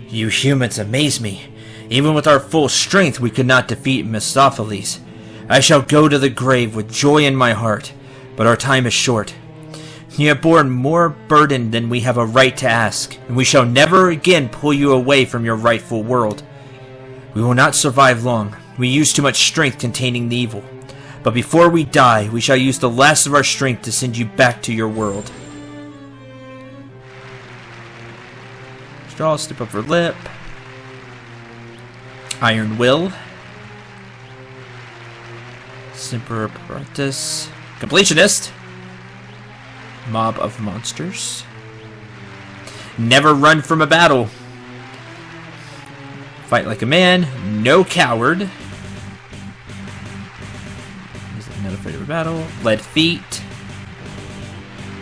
You humans amaze me. Even with our full strength, we could not defeat Mephistopheles. I shall go to the grave with joy in my heart, but our time is short. You have borne more burden than we have a right to ask, and we shall never again pull you away from your rightful world. We will not survive long. We use too much strength containing the evil. But before we die, we shall use the last of our strength to send you back to your world. Straw, slip up her lip. Iron Will. Semper Apparatus. Completionist. Mob of Monsters. Never run from a battle. Fight like a man. No coward. Not afraid of a battle. Lead feet.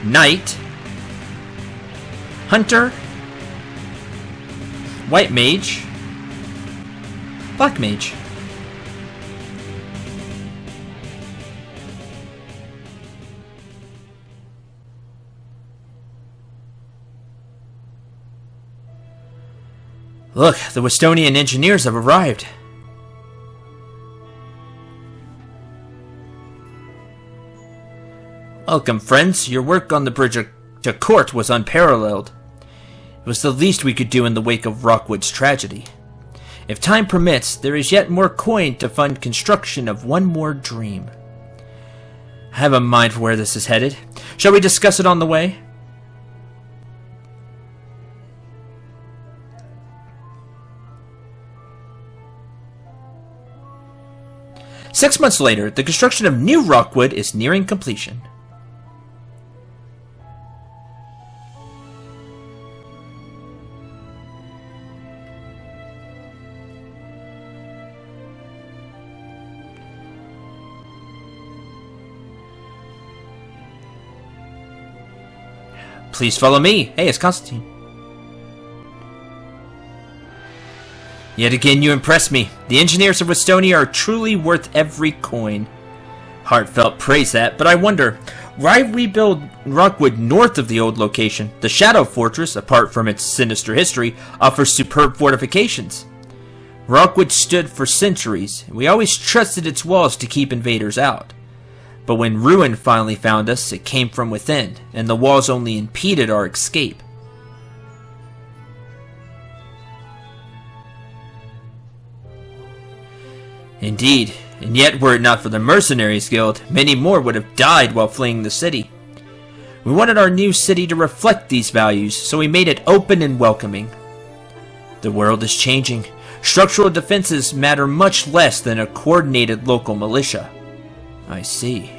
Knight. Hunter. White mage. Black mage. Look, the Westonian engineers have arrived. Welcome, friends. Your work on the bridge to court was unparalleled. It was the least we could do in the wake of Rockwood's tragedy. If time permits, there is yet more coin to fund construction of one more dream. I have a mind for where this is headed. Shall we discuss it on the way? Six months later, the construction of New Rockwood is nearing completion. Please follow me. Hey, it's Constantine. Yet again, you impress me. The engineers of Westonia are truly worth every coin. Heartfelt praise that, but I wonder, why rebuild Rockwood north of the old location? The Shadow Fortress, apart from its sinister history, offers superb fortifications. Rockwood stood for centuries, and we always trusted its walls to keep invaders out. But when ruin finally found us, it came from within, and the walls only impeded our escape. Indeed, and yet were it not for the Mercenaries Guild, many more would have died while fleeing the city. We wanted our new city to reflect these values, so we made it open and welcoming. The world is changing. Structural defenses matter much less than a coordinated local militia. I see.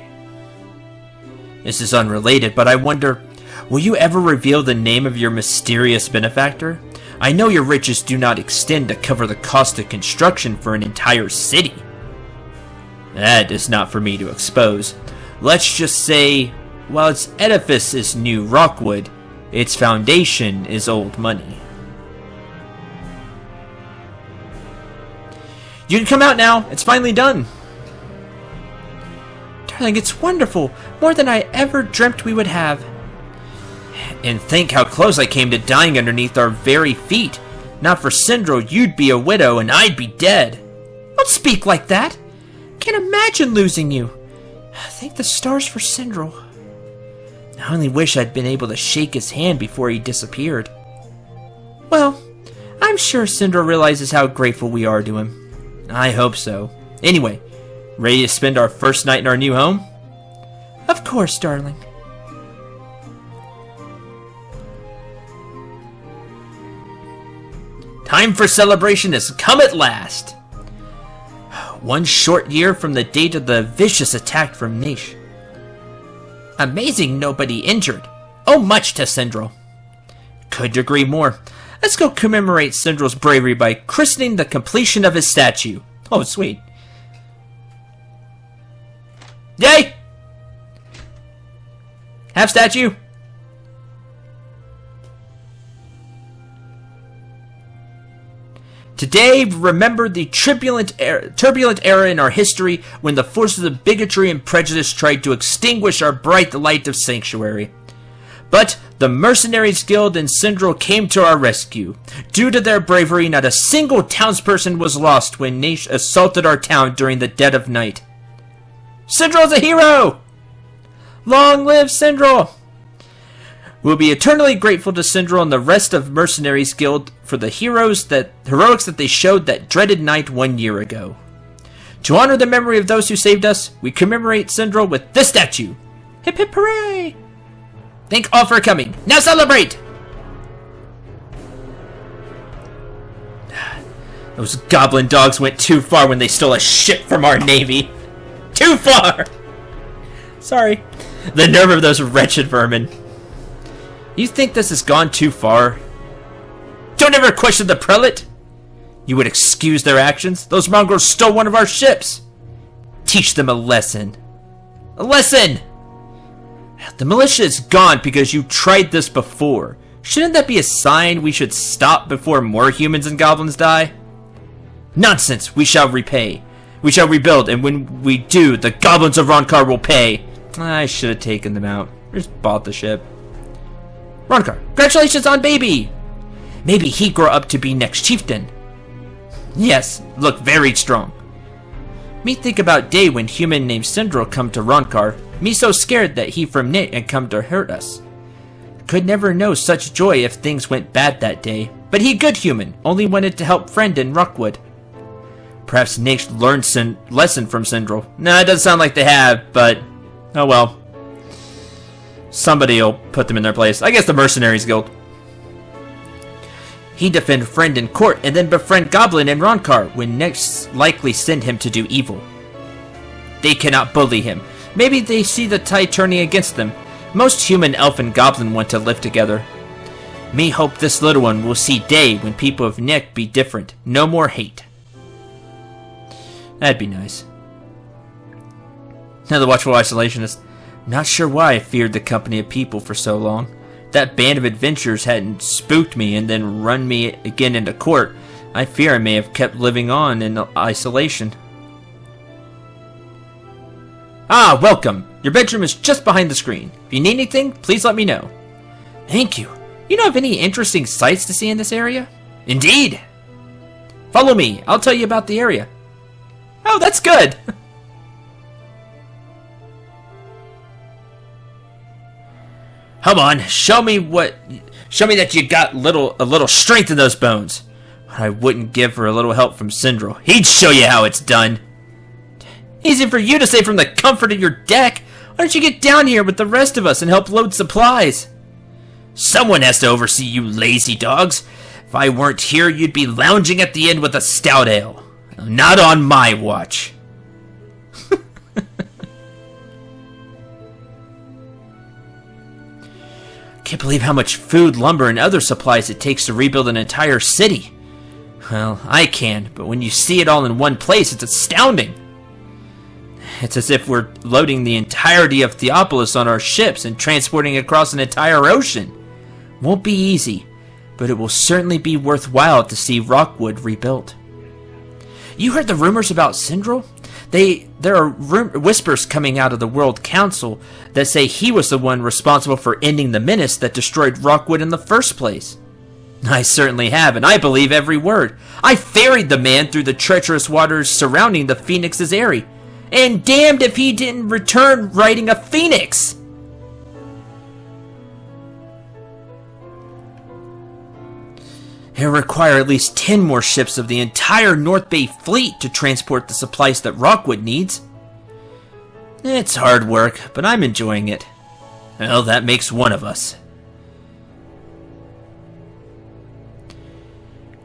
This is unrelated, but I wonder, will you ever reveal the name of your mysterious benefactor? I know your riches do not extend to cover the cost of construction for an entire city. That is not for me to expose. Let's just say, while its edifice is New Rockwood, its foundation is old money. You can come out now. It's finally done. Darling, it's wonderful. More than I ever dreamt we would have. And think how close I came to dying underneath our very feet. Not for Cendril, you'd be a widow and I'd be dead. Don't speak like that. Can't imagine losing you. Thank the stars for Cendril. I only wish I'd been able to shake his hand before he disappeared. Well, I'm sure Cendril realizes how grateful we are to him. I hope so. Anyway, ready to spend our first night in our new home? Of course, darling. Time for celebration has come at last. One short year from the date of the vicious attack from Niche. Amazing nobody injured. Oh, much to Cendril. Couldn't agree more. Let's go commemorate Cendril's bravery by christening the completion of his statue. Oh, sweet. Yay! Have statue. Today, remember the turbulent era in our history when the forces of bigotry and prejudice tried to extinguish our bright light of sanctuary. But The Mercenaries Guild and Cendril came to our rescue. Due to their bravery, not a single townsperson was lost when Nash assaulted our town during the dead of night. Cendril's a hero! Long live Cendril! We'll be eternally grateful to Cendril and the rest of Mercenaries Guild for the heroics that they showed that dreaded night 1 year ago. To honor the memory of those who saved us, we commemorate Cendril with this statue. Hip hip hooray! Thank all for coming. Now celebrate! Those goblin dogs went too far when they stole a ship from our navy. Too far! Sorry. The nerve of those wretched vermin. You think this has gone too far? Don't ever question the prelate! You would excuse their actions? Those mongrels stole one of our ships! Teach them a lesson. A lesson! The militia is gone because you tried this before. Shouldn't that be a sign we should stop before more humans and goblins die? Nonsense! We shall repay. We shall rebuild, and when we do, the goblins of Ronkar will pay. I should have taken them out. Just bought the ship. Ronkar, congratulations on baby! Maybe he grow up to be next chieftain. Yes, look very strong. Me think about day when human named Cendril come to Ronkar. Me so scared that he from Nit and come to hurt us. Could never know such joy if things went bad that day. But he good human, only wanted to help friend in Rockwood. Perhaps Nate learned lesson from Cendril. Nah, it doesn't sound like they have, but oh well. Somebody will put them in their place. I guess the Mercenaries Guild. He defend friend in court and then befriend Goblin in Ronkar when next likely send him to do evil. They cannot bully him. Maybe they see the tide turning against them. Most human, elf, and goblin want to live together. Me hope this little one will see day when people of Nick be different. No more hate. That'd be nice. Now the watchful isolationist. Not sure why I feared the company of people for so long. That band of adventurers hadn't spooked me and then run me again into court. I fear I may have kept living on in isolation. Ah, welcome. Your bedroom is just behind the screen. If you need anything, please let me know. Thank you. You know of any interesting sights to see in this area? Indeed. Follow me. I'll tell you about the area. Oh, that's good. Come on, show me that you got a little strength in those bones. I wouldn't give for a little help from Cendril. He'd show you how it's done. Easy for you to say from the comfort of your deck. Why don't you get down here with the rest of us and help load supplies? Someone has to oversee you lazy dogs. If I weren't here, you'd be lounging at the inn with a stout ale. Not on my watch. Can't believe how much food, lumber, and other supplies it takes to rebuild an entire city. Well, I can, but when you see it all in one place, it's astounding. It's as if we're loading the entirety of Theopolis on our ships and transporting it across an entire ocean. Won't be easy, but it will certainly be worthwhile to see Rockwood rebuilt. You heard the rumors about Cendril? There are whispers coming out of the World Council that say he was the one responsible for ending the menace that destroyed Rockwood in the first place. I certainly have, and I believe every word. I ferried the man through the treacherous waters surrounding the Phoenix's area, and damned if he didn't return riding a phoenix! It'll require at least 10 more ships of the entire North Bay fleet to transport the supplies that Rockwood needs. It's hard work, but I'm enjoying it. Well, that makes one of us.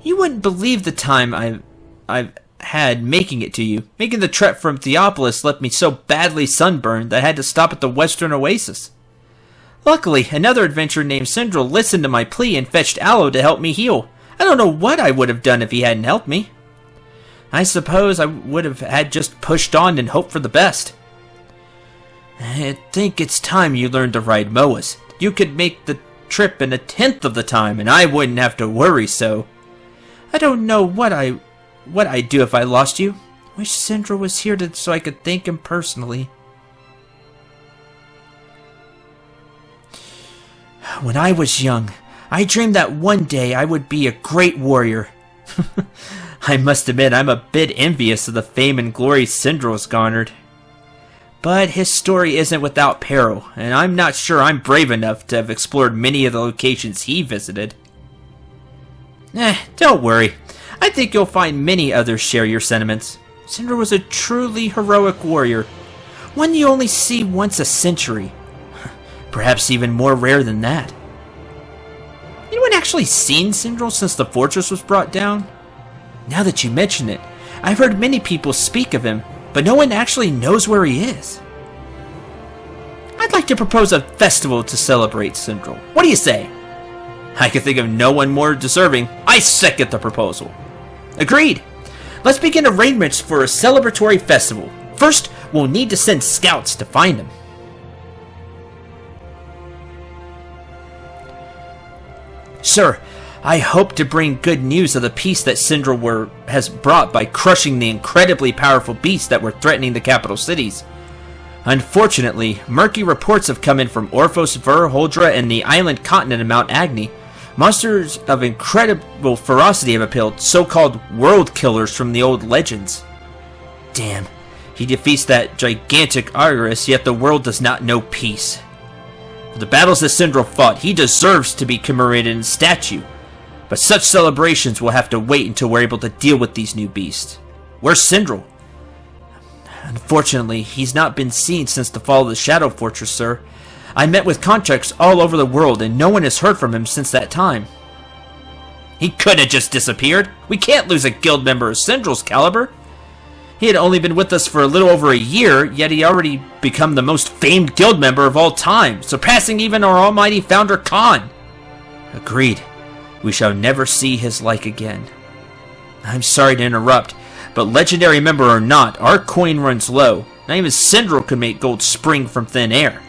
You wouldn't believe the time I've had making it to you. Making the trek from Theopolis left me so badly sunburned that I had to stop at the Western Oasis. Luckily, another adventurer named Cendril listened to my plea and fetched aloe to help me heal. I don't know what I would have done if he hadn't helped me. I suppose I would have had just pushed on and hoped for the best. I think it's time you learned to ride Moas. You could make the trip in 1/10 of the time, and I wouldn't have to worry so. I don't know what I'd do if I lost you. Wish Cendril was here so I could thank him personally. When I was young, I dreamed that one day I would be a great warrior. I must admit I'm a bit envious of the fame and glory Cendril's garnered. But his story isn't without peril, and I'm not sure I'm brave enough to have explored many of the locations he visited. Don't worry. I think you'll find many others share your sentiments. Cendril was a truly heroic warrior, one you only see once a century. Perhaps even more rare than that. Anyone actually seen Cendril since the fortress was brought down? Now that you mention it, I've heard many people speak of him, but no one actually knows where he is. I'd like to propose a festival to celebrate Cendril. What do you say? I can think of no one more deserving. I second the proposal. Agreed. Let's begin arrangements for a celebratory festival. First, we'll need to send scouts to find him. Sir, I hope to bring good news of the peace that Cendril has brought by crushing the incredibly powerful beasts that were threatening the capital cities. Unfortunately, murky reports have come in from Orphos, Ver, Holdra, and the island continent of Mount Agni. Monsters of incredible ferocity have appeared, so-called world killers from the old legends. Damn, he defeats that gigantic Argus, yet the world does not know peace. For the battles that Cendril fought, he deserves to be commemorated in statue. But such celebrations will have to wait until we're able to deal with these new beasts. Where's Cendril? Unfortunately, he's not been seen since the fall of the Shadow Fortress, sir. I met with contacts all over the world, and no one has heard from him since that time. He could have just disappeared. We can't lose a guild member of Cendril's caliber. He had only been with us for a little over a year, yet he already become the most famed guild member of all time, surpassing even our almighty founder Khan. Agreed. We shall never see his like again. I'm sorry to interrupt, but legendary member or not, our coin runs low. Not even Cendril could make gold spring from thin air.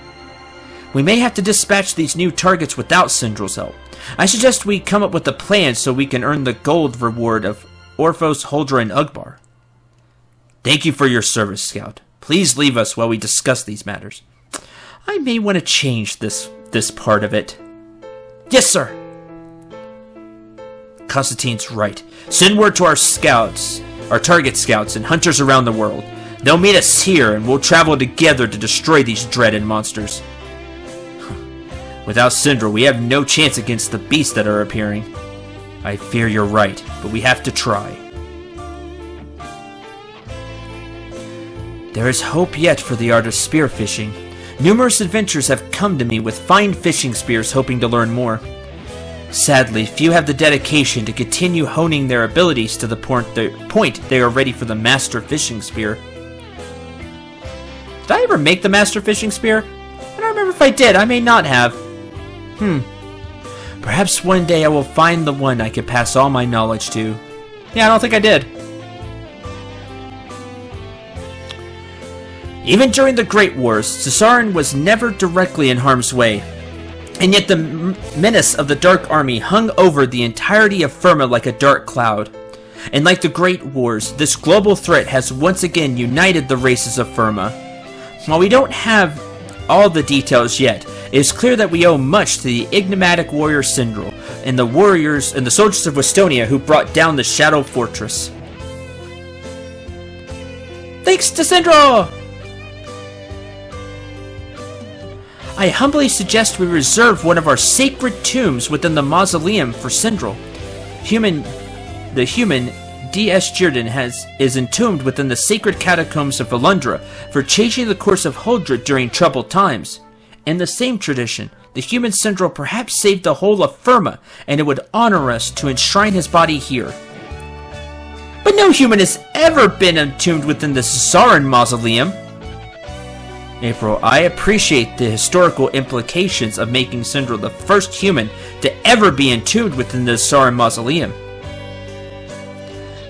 We may have to dispatch these new targets without Cendril's help. I suggest we come up with a plan so we can earn the gold reward of Orphos, Holdra, and Ugbar. Thank you for your service, Scout. Please leave us while we discuss these matters. I may want to change this part of it. Yes, sir. Constantine's right. Send word to our scouts, our target scouts, and hunters around the world. They'll meet us here, and we'll travel together to destroy these dreaded monsters. Without Cendril, we have no chance against the beasts that are appearing. I fear you're right, but we have to try. There is hope yet for the art of spearfishing. Numerous adventurers have come to me with fine fishing spears hoping to learn more. Sadly, few have the dedication to continue honing their abilities to the point they are ready for the Master Fishing Spear. Did I ever make the Master Fishing Spear? I don't remember if I did. I may not have. Perhaps one day I will find the one I can pass all my knowledge to. Yeah, I don't think I did. Even during the Great Wars, Caesarin was never directly in harm's way. And yet the menace of the Dark Army hung over the entirety of Firma like a dark cloud. And like the Great Wars, this global threat has once again united the races of Firma. While we don't have all the details yet, it is clear that we owe much to the enigmatic warrior Cendril and the warriors and the soldiers of Westonia who brought down the Shadow Fortress. Thanks to Cendril! I humbly suggest we reserve one of our sacred tombs within the mausoleum for Cendril. The human D.S. Jirdan is entombed within the sacred catacombs of Valundra for changing the course of Holdra during troubled times. In the same tradition, the human Cendril perhaps saved the whole of Firma, and it would honor us to enshrine his body here. But no human has ever been entombed within the Caesarin mausoleum. April, I appreciate the historical implications of making Cendril the first human to ever be entombed within the Caesarin mausoleum.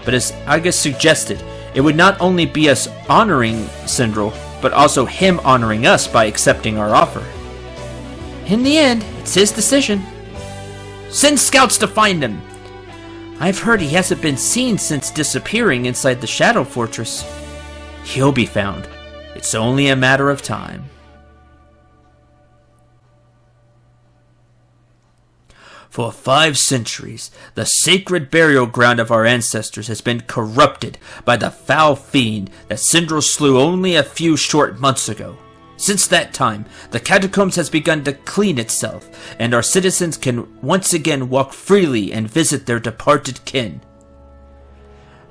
But as Agus suggested, it would not only be us honoring Cendril, but also him honoring us by accepting our offer. In the end, it's his decision. Send scouts to find him! I've heard he hasn't been seen since disappearing inside the Shadow Fortress. He'll be found. It's only a matter of time. For 5 centuries, the sacred burial ground of our ancestors has been corrupted by the foul fiend that Cendril slew only a few short months ago. Since that time, the catacombs has begun to clean itself, and our citizens can once again walk freely and visit their departed kin.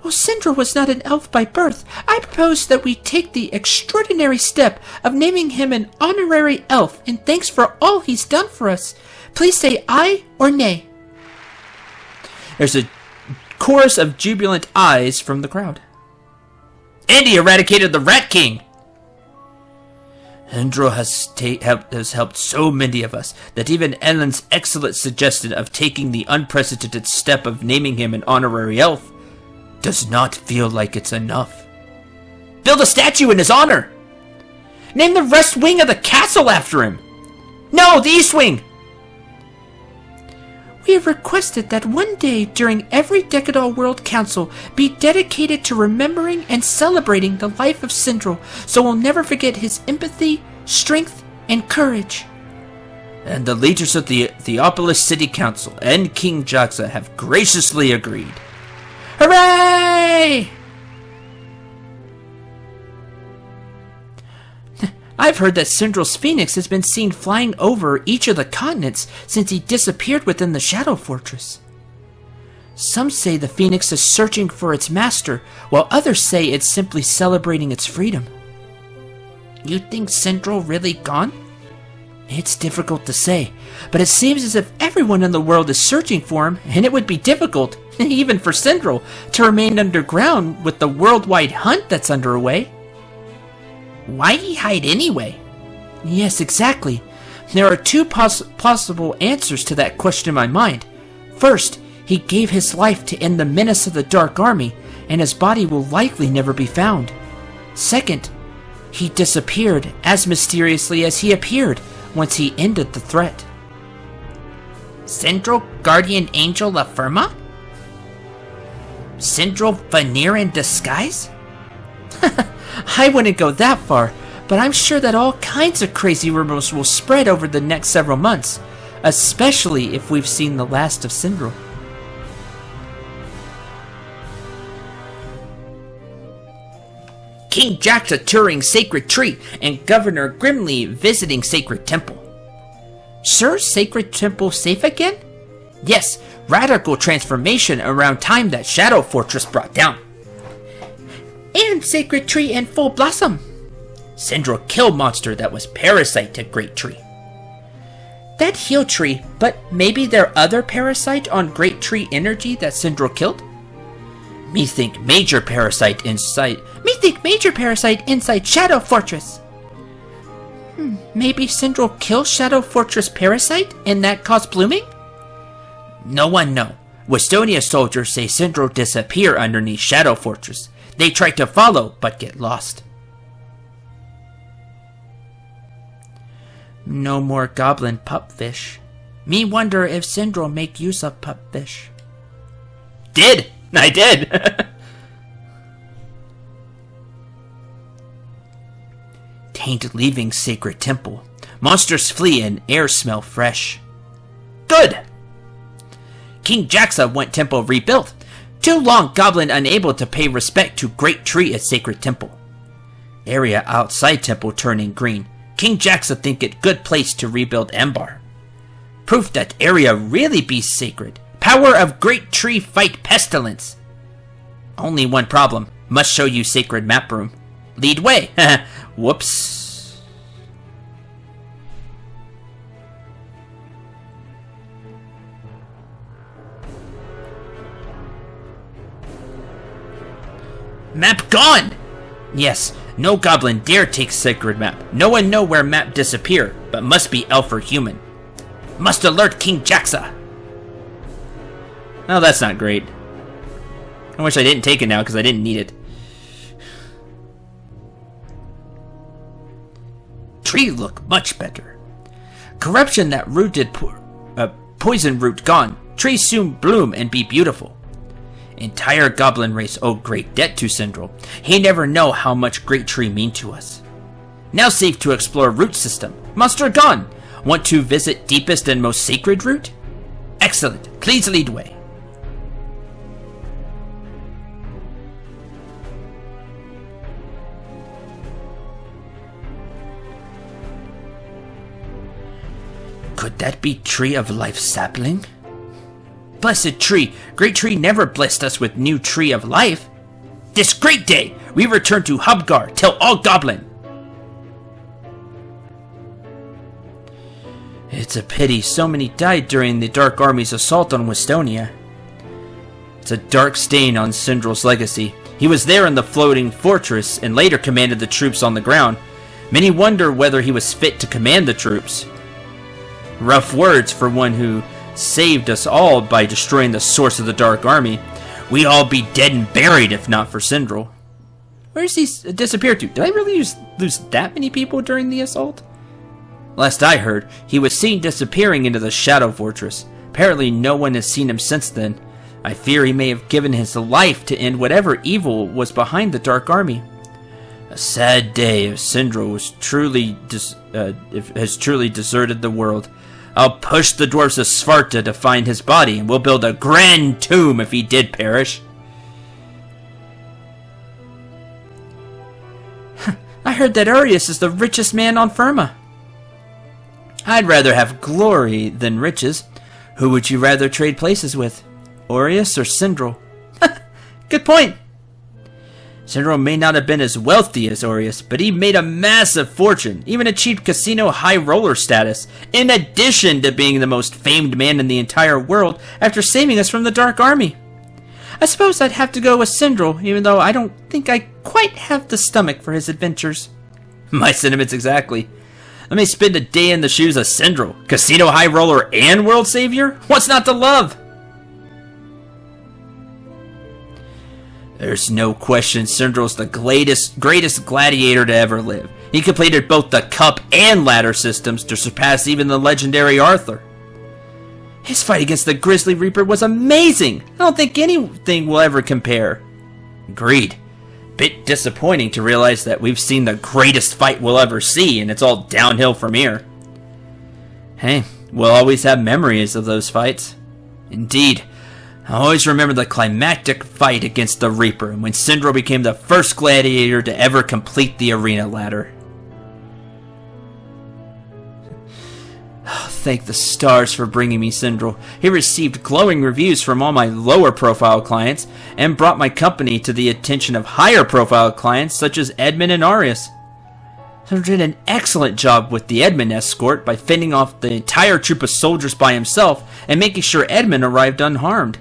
Well, Cendril was not an elf by birth. I propose that we take the extraordinary step of naming him an honorary elf in thanks for all he's done for us. Please say aye or nay. There's a chorus of jubilant ayes from the crowd. Andy eradicated the Rat King! Cendril has helped so many of us that even Ellen's excellent suggestion of taking the unprecedented step of naming him an honorary elf does not feel like it's enough. Build a statue in his honor! Name the west wing of the castle after him! No, the east wing! We have requested that one day during every Decadal World Council be dedicated to remembering and celebrating the life of Cendril, so we'll never forget his empathy, strength, and courage. And the leaders of the Theopolis City Council and King Jaxa have graciously agreed. Hooray! I've heard that Cendril's phoenix has been seen flying over each of the continents since he disappeared within the Shadow Fortress. Some say the phoenix is searching for its master, while others say it's simply celebrating its freedom. You think Cendril really gone? It's difficult to say, but it seems as if everyone in the world is searching for him, and it would be difficult, even for Cendril, to remain underground with the worldwide hunt that's underway. Why he hide anyway? Yes, exactly. There are 2 possible answers to that question in my mind. First, he gave his life to end the menace of the Dark Army, and his body will likely never be found. Second, he disappeared as mysteriously as he appeared once he ended the threat. Cendril, guardian angel of Firma? Cendril, veneer in disguise? I wouldn't go that far, but I'm sure that all kinds of crazy rumors will spread over the next several months, especially if we've seen the last of Cendril. King Jaxa touring Sacred Tree and Governor Grimly visiting Sacred Temple. Sir, Sacred Temple safe again? Yes, radical transformation around time that Shadow Fortress brought down. And Sacred Tree in full blossom. Cendril killed monster that was parasite to Great Tree. That healed tree, but maybe there are other parasite on Great Tree energy that Cendril killed? Me think major parasite inside Shadow Fortress. Maybe Cendril killed Shadow Fortress parasite and that caused blooming? No one know. Westonia soldiers say Cendril disappear underneath Shadow Fortress. They try to follow, but get lost. No more goblin pupfish. Me wonder if Cendril make use of pupfish. I did! Taint leaving Sacred Temple. Monsters flee and air smell fresh. Good! King Jaxa want temple rebuilt. Too long goblin unable to pay respect to Great Tree at Sacred Temple. Area outside temple turning green. King Jaxa think it good place to rebuild Embar. Proof that area really be sacred. Power of Great Tree fight pestilence. Only one problem. Must show you sacred map room. Lead way. Whoops. Map gone! Yes, no goblin dare take sacred map. No one know where map disappear, but must be elf or human. Must alert King Jaxa. Oh, that's not great. I wish I didn't take it now because I didn't need it. Tree look much better. Corruption that rooted poison root gone. Tree soon bloom and be beautiful. Entire goblin race owe great debt to Cendril. He never know how much Great Tree mean to us. Now safe to explore root system. Monster gone. Want to visit deepest and most sacred root? Excellent. Please lead the way. Could that be Tree of Life sapling? Blessed tree, great tree never blessed us with new Tree of Life. This great day, we return to Hubgar, tell all goblin. It's a pity so many died during the Dark Army's assault on Westonia. It's a dark stain on Cendril's legacy. He was there in the floating fortress and later commanded the troops on the ground. Many wonder whether he was fit to command the troops. Rough words for one who saved us all by destroying the source of the Dark Army. We'd all be dead and buried if not for Cendril. Where's he disappeared to? Did I really lose that many people during the assault? Last I heard, he was seen disappearing into the Shadow Fortress. Apparently no one has seen him since then. I fear he may have given his life to end whatever evil was behind the Dark Army. A sad day if Cendril has truly deserted the world. I'll push the dwarves of Svarta to find his body, and we'll build a grand tomb if he did perish. I heard that Aureus is the richest man on Firma. I'd rather have glory than riches. Who would you rather trade places with? Aureus or Cendril? Good point. Cendril may not have been as wealthy as Aureus, but he made a massive fortune, even achieved casino high roller status, in addition to being the most famed man in the entire world after saving us from the Dark Army. I suppose I'd have to go with Cendril, even though I don't think I quite have the stomach for his adventures. My sentiments exactly. Let me spend a day in the shoes of Cendril, casino high roller and world savior? What's not to love? There's no question Cendril's the greatest gladiator to ever live. He completed both the cup and ladder systems to surpass even the legendary Arthur. His fight against the Grizzly Reaper was amazing. I don't think anything will ever compare. Agreed. Bit disappointing to realize that we've seen the greatest fight we'll ever see and it's all downhill from here. Hey, we'll always have memories of those fights. Indeed. I always remember the climactic fight against the Reaper and when Cendril became the first gladiator to ever complete the arena ladder. Oh, thank the stars for bringing me Cendril. He received glowing reviews from all my lower profile clients and brought my company to the attention of higher profile clients such as Edmund and Aureus. Cendril did an excellent job with the Edmund escort by fending off the entire troop of soldiers by himself and making sure Edmund arrived unharmed.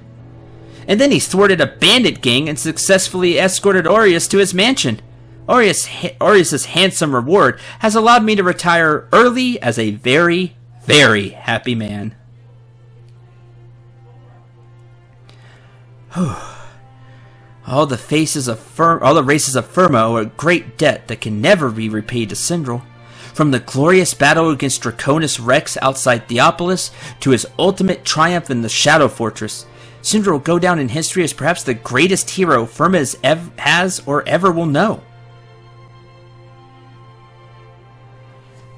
And then he thwarted a bandit gang and successfully escorted Aureus to his mansion. Aureus's handsome reward has allowed me to retire early as a very, very happy man. All the races of Firma owe a great debt that can never be repaid to Cendril. From the glorious battle against Draconis Rex outside Theopolis to his ultimate triumph in the Shadow Fortress, Cendril will go down in history as perhaps the greatest hero Firma has or ever will know.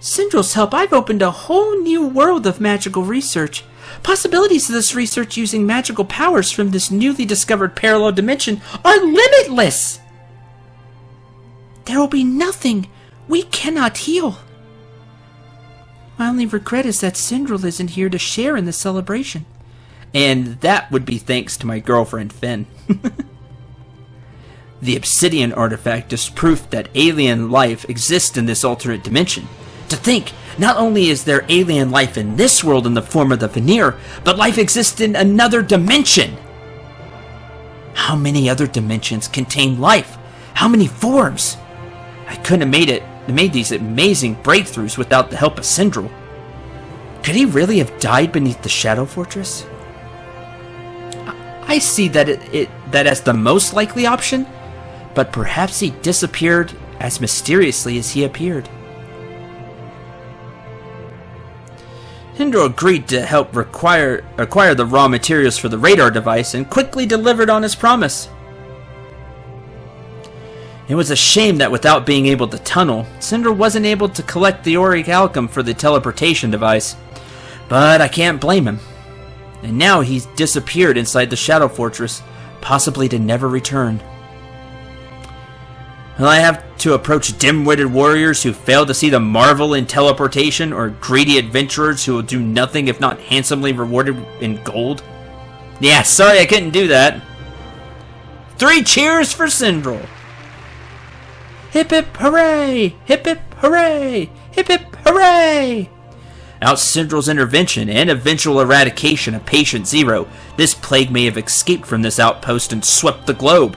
Cendril's help, I've opened a whole new world of magical research. Possibilities of this research using magical powers from this newly discovered parallel dimension are limitless. There will be nothing we cannot heal. My only regret is that Cendril isn't here to share in the celebration. And that would be thanks to my girlfriend, Finn. The obsidian artifact is proof that alien life exists in this alternate dimension. To think, not only is there alien life in this world in the form of the veneer, but life exists in another dimension. How many other dimensions contain life? How many forms? I couldn't have made these amazing breakthroughs without the help of Cendril. Could he really have died beneath the Shadow Fortress? I see that as the most likely option, but perhaps he disappeared as mysteriously as he appeared. Cendril agreed to help acquire the raw materials for the radar device and quickly delivered on his promise. It was a shame that without being able to tunnel, Cendril wasn't able to collect the auric alchem for the teleportation device, but I can't blame him. and now he's disappeared inside the Shadow Fortress, possibly to never return. Will I have to approach dim-witted warriors who fail to see the marvel in teleportation, or greedy adventurers who will do nothing if not handsomely rewarded in gold? Yeah, sorry I couldn't do that. 3 cheers for Cendril! Hip hip hooray! Hip hip hooray! Hip hip hooray! Without Cendril's intervention and eventual eradication of Patient Zero, this plague may have escaped from this outpost and swept the globe.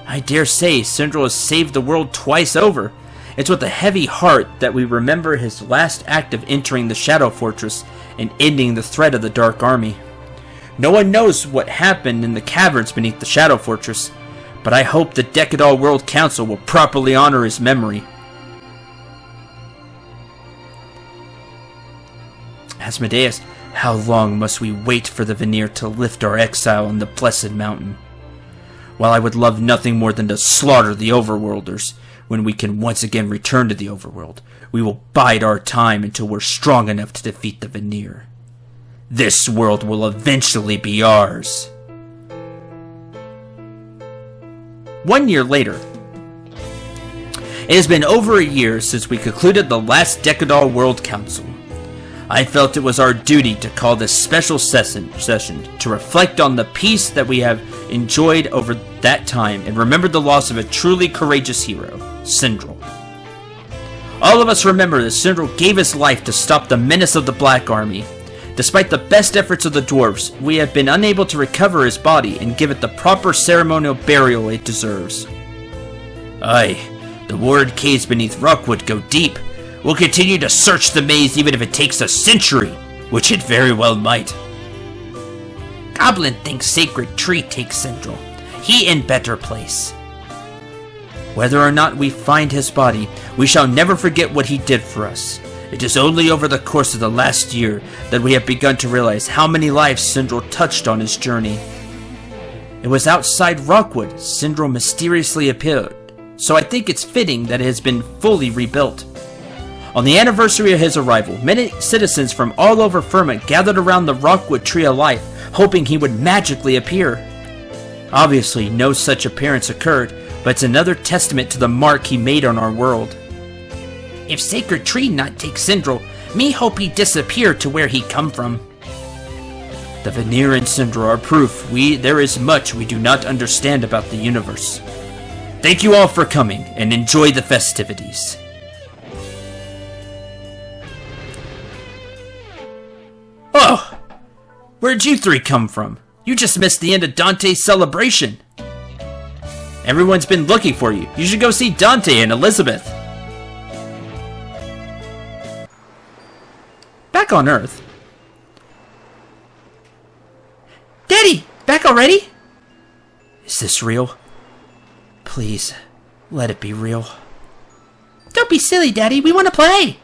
I dare say Cendril has saved the world twice over. It's with a heavy heart that we remember his last act of entering the Shadow Fortress and ending the threat of the Dark Army. No one knows what happened in the caverns beneath the Shadow Fortress, but I hope the Decadal World Council will properly honor his memory. Asmodeus, how long must we wait for the Veneer to lift our exile on the Blessed Mountain? While I would love nothing more than to slaughter the Overworlders, when we can once again return to the Overworld, we will bide our time until we're strong enough to defeat the Veneer. This world will eventually be ours. 1 year later. It has been over a year since we concluded the last Decadal World Council. I felt it was our duty to call this special session to reflect on the peace that we have enjoyed over that time and remember the loss of a truly courageous hero, Cendril. All of us remember that Cendril gave his life to stop the menace of the Black Army. Despite the best efforts of the dwarves, we have been unable to recover his body and give it the proper ceremonial burial it deserves. Aye, the ward caves beneath Rockwood go deep. We'll continue to search the maze even if it takes a century, which it very well might. Goblin thinks Sacred Tree takes Cendril. He in better place. Whether or not we find his body, we shall never forget what he did for us. It is only over the course of the last year that we have begun to realize how many lives Cendril touched on his journey. It was outside Rockwood Cendril mysteriously appeared, so I think it's fitting that it has been fully rebuilt. On the anniversary of his arrival, many citizens from all over Firmament gathered around the Rockwood Tree of Life, hoping he would magically appear. Obviously, no such appearance occurred, but it's another testament to the mark he made on our world. If Sacred Tree not take Cendril, me hope he disappear to where he come from. The Veneer and Cendril are proof there is much we do not understand about the universe. Thank you all for coming, and enjoy the festivities. Oh! Where'd you 3 come from? You just missed the end of Dante's celebration. Everyone's been looking for you. You should go see Dante and Elizabeth. Back on Earth. Daddy! Back already? Is this real? Please, let it be real. Don't be silly, Daddy. We want to play.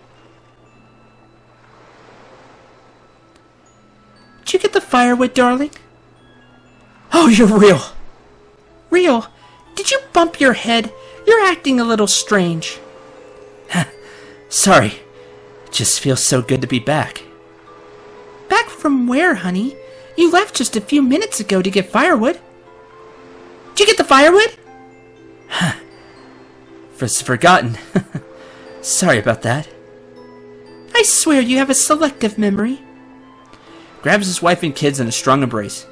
Did you get the firewood, darling? Oh, you're real. Real? Did you bump your head? You're acting a little strange. Sorry. It just feels so good to be back. Back from where, honey? You left just a few minutes ago to get firewood. Did you get the firewood? Forgotten. Sorry about that. I swear you have a selective memory. Grabs his wife and kids in a strong embrace.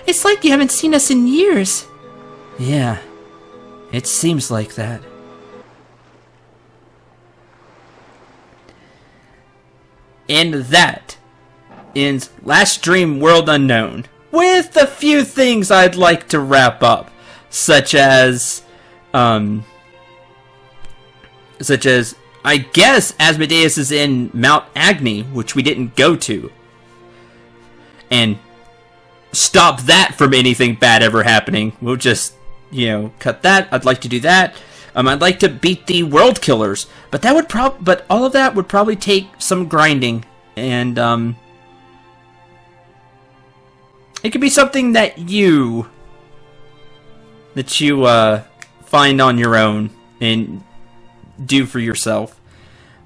It's like you haven't seen us in years. Yeah, it seems like that. And that ends Last Dream World Unknown, with a few things I'd like to wrap up, such as I guess Asmodeus is in Mount Agni, which we didn't go to, and stop that from anything bad ever happening. We'll just, cut that. I'd like to do that. I'd like to beat the World Killers, but that would but all of that would probably take some grinding, and it could be something that you find on your own and do for yourself.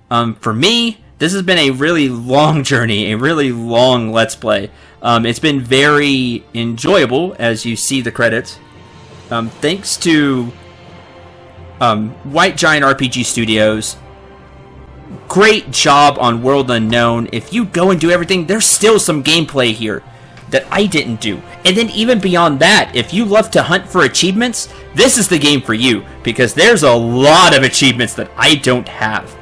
For me, this has been a really long journey, a really long Let's Play. It's been very enjoyable, as you see the credits. Thanks to White Giant RPG Studios. Great job on World Unknown. If you go and do everything, there's still some gameplay here that I didn't do. And then even beyond that, if you love to hunt for achievements, this is the game for you, because there's a lot of achievements that I don't have.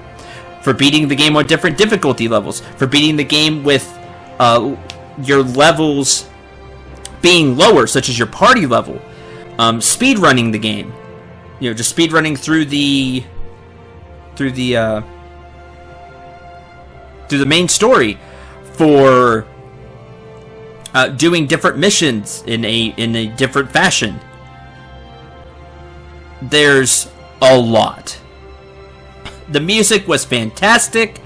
For beating the game on different difficulty levels, for beating the game with your levels being lower, such as your party level, speed running the game, you know, just speed running through the main story, for doing different missions in a different fashion. There's a lot. The music was fantastic.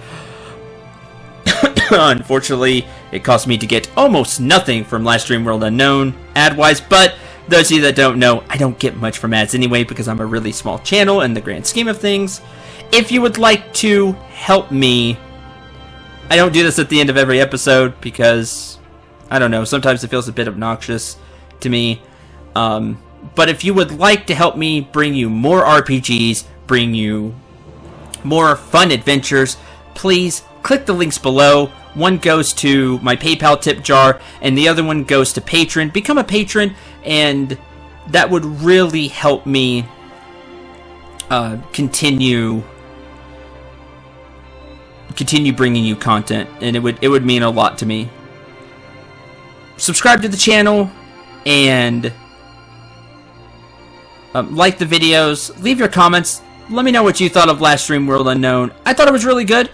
Unfortunately, it cost me to get almost nothing from Last Dream World Unknown ad-wise, but those of you that don't know, I don't get much from ads anyway because I'm a really small channel in the grand scheme of things. If you would like to help me, I don't do this at the end of every episode because, I don't know, sometimes it feels a bit obnoxious to me. But if you would like to help me bring you more RPGs, bring you more fun adventures, please click the links below. One goes to my PayPal tip jar, and the other one goes to Patreon. Become a patron, and that would really help me continue bringing you content, and it would mean a lot to me. Subscribe to the channel, and like the videos. Leave your comments. Let me know what you thought of Last Dream World Unknown. I thought it was really good.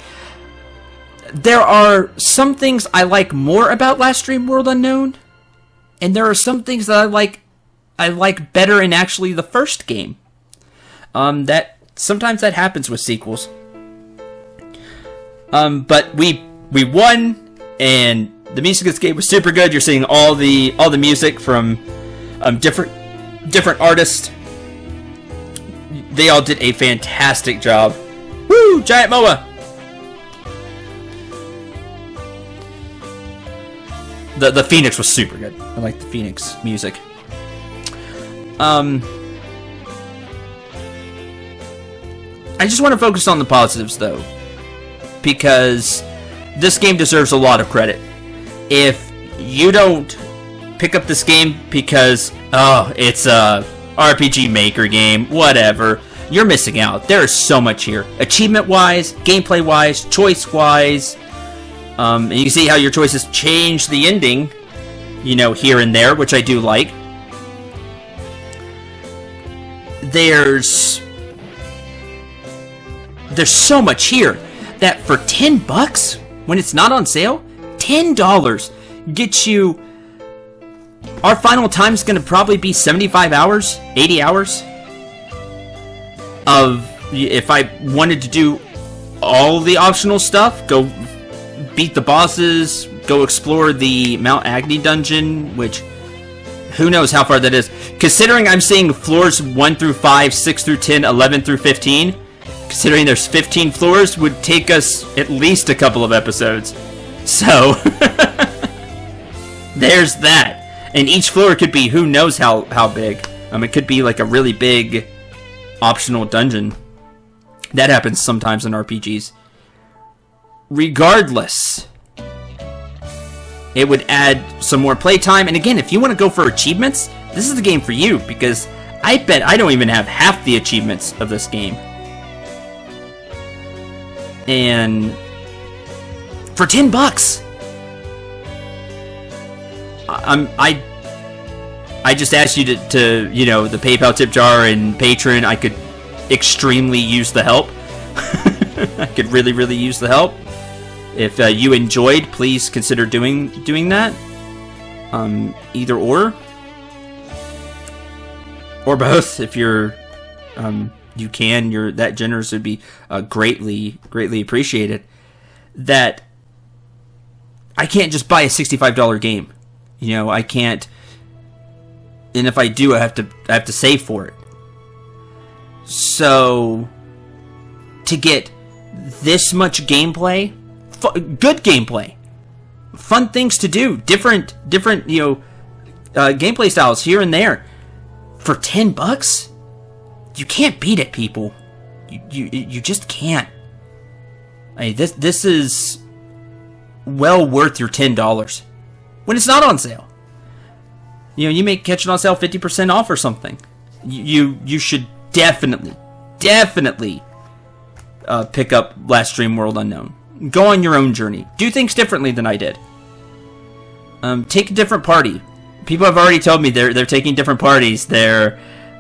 There are some things I like more about Last Dream World Unknown, and there are some things that I like better in actually the first game. That sometimes that happens with sequels. But we won, and the music of this game was super good. You're seeing all the music from different artists. They all did a fantastic job. Woo! Giant Moa! The Phoenix was super good. I like the Phoenix music. I just want to focus on the positives, though, because this game deserves a lot of credit. If you don't pick up this game because, oh, it's a RPG Maker game, whatever, you're missing out. There is so much here. Achievement-wise, gameplay-wise, choice-wise. And you can see how your choices change the ending, you know, here and there, which I do like. There's so much here that for $10, when it's not on sale, $10 gets you. Our final time is going to probably be 75 hours, 80 hours of, if I wanted to do all the optional stuff, go beat the bosses, go explore the Mount Agni dungeon, which who knows how far that is. Considering I'm seeing floors 1 through 5, 6 through 10, 11 through 15, considering there's 15 floors, would take us at least a couple of episodes. So, there's that. And each floor could be who knows how big. It could be like a really big optional dungeon. That happens sometimes in RPGs. Regardless, it would add some more playtime. And again, if you want to go for achievements, this is the game for you, because I bet I don't even have half the achievements of this game. And for $10, I just asked you to you know, the PayPal tip jar and Patreon. I could extremely use the help. I could really use the help. If you enjoyed, please consider doing that. Either or both. If you're you're that generous, would be greatly appreciated. That I can't just buy a $65 game. You know, I can't. And if I do, I have to save for it. So to get this much gameplay good gameplay, fun things to do, different gameplay styles here and there. For $10, you can't beat it, people. You just can't. I mean, this is well worth your $10 when it's not on sale. You may catch it on sale 50% off or something. You should definitely pick up Last Dream World Unknown. Go on your own journey. Do things differently than I did. Take a different party. People have already told me they're taking different parties. They're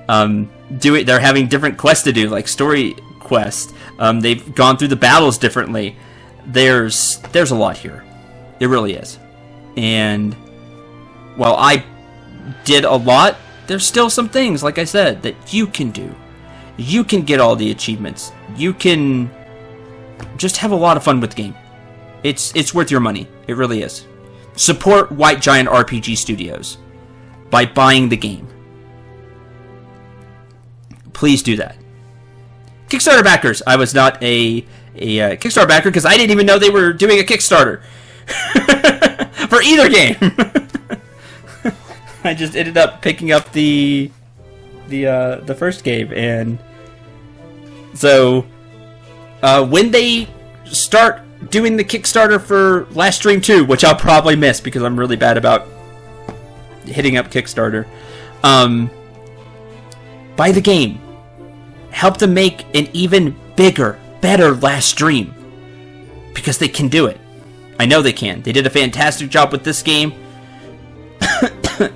having different quests to do, like story quests. They've gone through the battles differently. There's a lot here. It really is. And while I did a lot, there's still some things, like I said, that you can do. You can get all the achievements. You can just have a lot of fun with the game. It's worth your money. It really is. Support White Giant RPG Studios by buying the game. Please do that. Kickstarter backers. I was not a Kickstarter backer because I didn't even know they were doing a Kickstarter for either game. I just ended up picking up the first game, and so when they start doing the Kickstarter for Last Dream 2, which I'll probably miss because I'm really bad about hitting up Kickstarter, buy the game. Help them make an even bigger, better Last Dream, because they can do it. I know they can. They did a fantastic job with this game,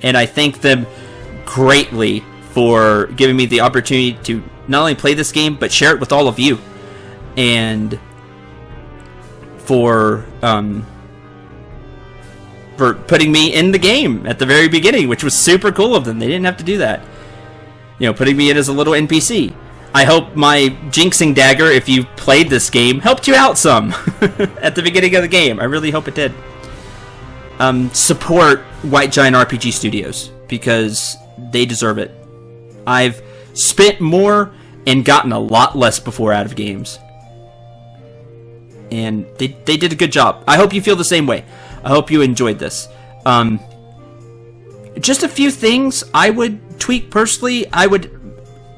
and I thank them greatly for giving me the opportunity to not only play this game, but share it with all of you. And for putting me in the game at the very beginning, which was super cool of them. They didn't have to do that. Putting me in as a little NPC. I hope my jinxing dagger, if you played this game, helped you out some at the beginning of the game. I really hope it did. Support White Giant RPG Studios, because they deserve it. I've spent more and gotten a lot less before out of games. And they did a good job. I hope you feel the same way. I hope you enjoyed this. Just a few things I would tweak personally. I would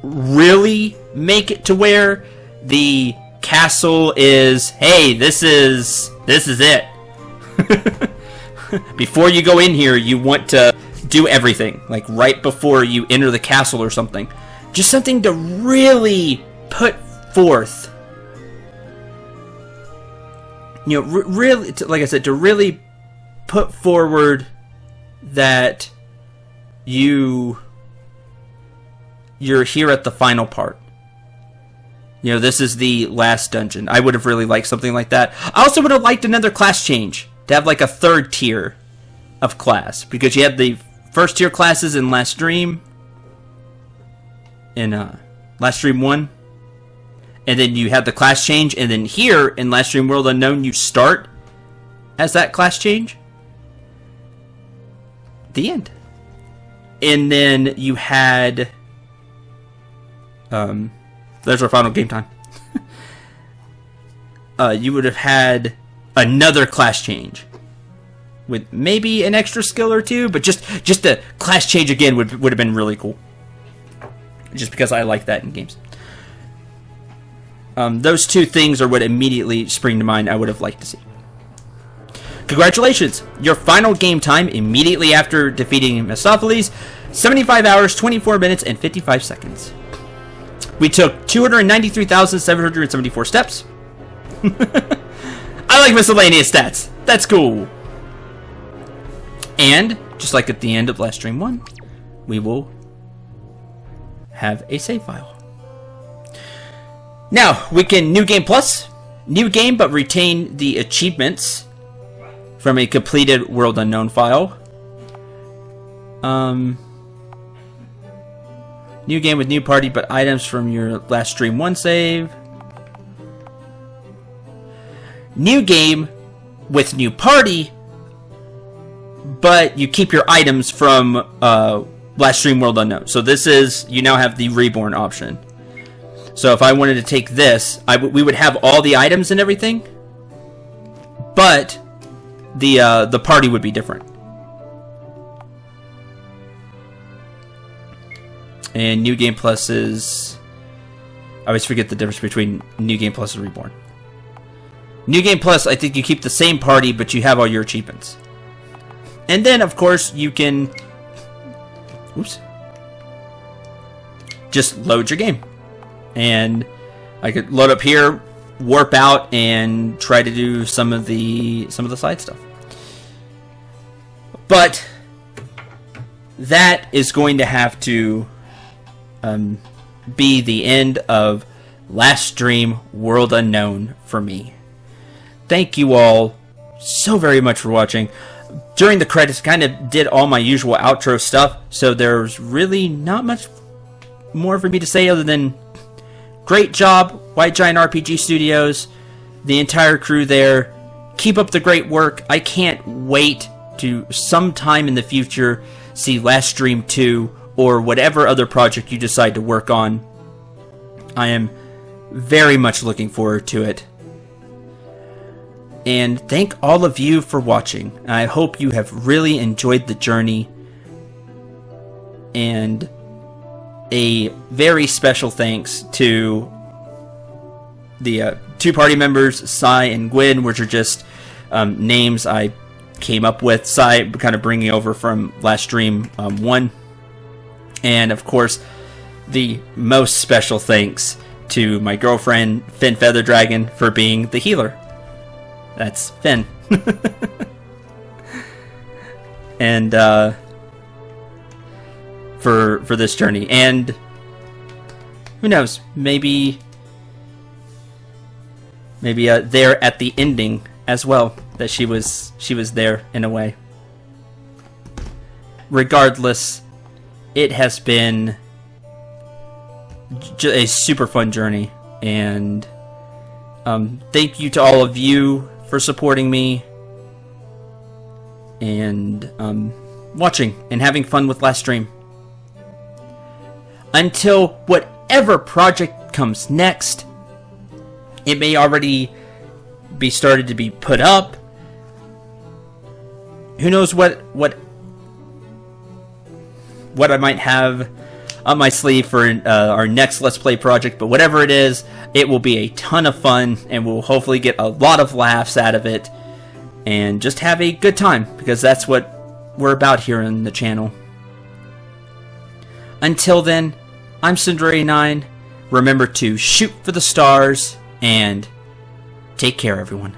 really make it to where the castle is, hey, this is it. Before you go in here, you want to do everything, like right before you enter the castle or something. Just something to really put forth. Really, like I said, to really put forward that you're here at the final part. This is the last dungeon. I would have really liked something like that. I also would have liked another class change. To have like a third tier of class. Because you had the first tier classes in Last Dream. In Last Dream 1. And then you had the class change. And then here in Last Dream World Unknown, you start as that class change. The end. And then you had... there's our final game time. You would have had another class change with maybe an extra skill or two, but just a class change again would have been really cool. Just because I like that in games. Those two things are what immediately spring to mind I would have liked to see. Congratulations! Your final game time immediately after defeating Mephistopheles, 75 hours, 24 minutes, and 55 seconds. We took 293,774 steps. I like miscellaneous stats. That's cool. And, just like at the end of Last Dream 1, we will have a save file. Now, we can New Game Plus. New game, but retain the achievements from a completed World Unknown file. New game with new party, but items from your Last Dream 1 save. New game with new party, but you keep your items from Last Dream World Unknown. So this is, you now have the Reborn option. So if I wanted to take this, we would have all the items and everything, but the party would be different. And New Game Plus is... I always forget the difference between New Game Plus and Reborn. New Game Plus, I think you keep the same party, but you have all your achievements. And then, of course, you can... Oops. Just load your game. And I could load up here, warp out, and try to do some of the side stuff. But that is going to have to be the end of Last Stream World Unknown for me. Thank you all so very much for watching. During the credits, kind of did all my usual outro stuff, so there's really not much more for me to say other than great job, White Giant RPG Studios, the entire crew there. Keep up the great work. I can't wait to sometime in the future see Last Stream 2 or whatever other project you decide to work on. I am very much looking forward to it. And thank all of you for watching. I hope you have really enjoyed the journey. And a very special thanks to the two party members, Sai and Gwyn, which are just names I came up with. Sai kind of bringing over from Last Stream 1. And of course, the most special thanks to my girlfriend, Finn Feather Dragon, for being the healer. That's Finn. And for this journey. And who knows, maybe there at the ending as well, that she was there in a way. Regardless, it has been a super fun journey, and thank you to all of you for supporting me and watching and having fun with Last Stream. Until whatever project comes next, it may already be started to be put up. Who knows what I might have on my sleeve for our next Let's Play project, but whatever it is, it will be a ton of fun, and we'll hopefully get a lot of laughs out of it, and just have a good time, because that's what we're about here on the channel. Until then, I'm Cendril. Remember to shoot for the stars, and take care, everyone.